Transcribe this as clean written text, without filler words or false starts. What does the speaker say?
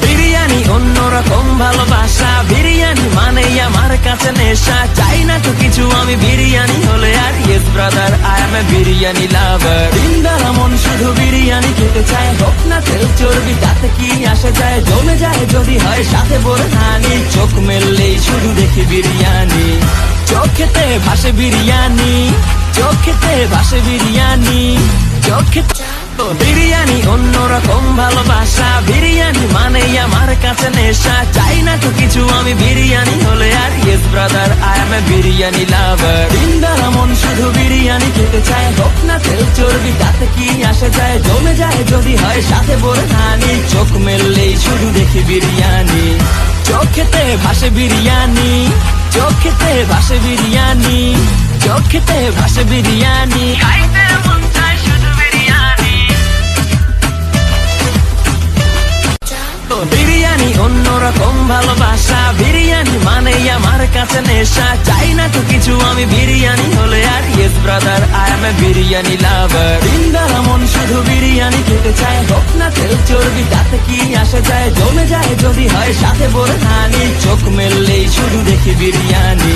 বিরিয়ানি অন্যরকম ভালোবাসা, বিরিয়ানি মানেই আমার কাছে নেশা। চাই না তো কিছু আমি বিরিয়ানি হলে আর, yes brother I M A biryani লাভার। দিনদারা মন শুধু বিরিয়ানি খেতে চায়, হোক না তেল চর্বি তাতে কি আসে যায়। জমে যায় যদি হয় সাথে বলে হানি, চোখ মেললেই শুধু দেখি বিরিয়ানি। চোখেতে ভাসে বিরিয়ানি, চোখেতে ভাসে বিরিয়ানি, চোখেতে বিরিয়ানি অন্যরকম ভালোবাসা, বিরিয়ানি মানেই আমার কাছে নেশা। চাই না তো কিছু আমি বিরিয়ানি হলে আর, yes brother I M A biryani লাভার। দিনদারা মন শুধু বিরিয়ানি খেতে চায়, হোক না তেল চর্বি তাতে কি আসে যায়। জমে যায় যদি হয় সাথে বলে হানি, চোখ মেললেই শুধু দেখি বিরিয়ানি। চোখেতে ভাসে বিরিয়ানি, চোখেতে ভাসে বিরিয়ানি, চোখেতে ভাসে বিরিয়ানি। খাইতে মন চায় শুধু বিরিয়ানি। বিরিয়ানি অন্যরকম ভালোবাসা, বিরিয়ানি মানেই আমার কাছে নেশা। চাই না তো কিছু আমি বিরিয়ানি হলে আর, yes brother I M A biryani লাভার। দিনদারা মন শুধু বিরিয়ানি খেতে চায়, হোক না তেল চর্বি তাতে কি আসে যায়। জমে যায় যদি হয় সাথে বলে হানি, চোখ মেললেই শুধু দেখি বিরিয়ানি।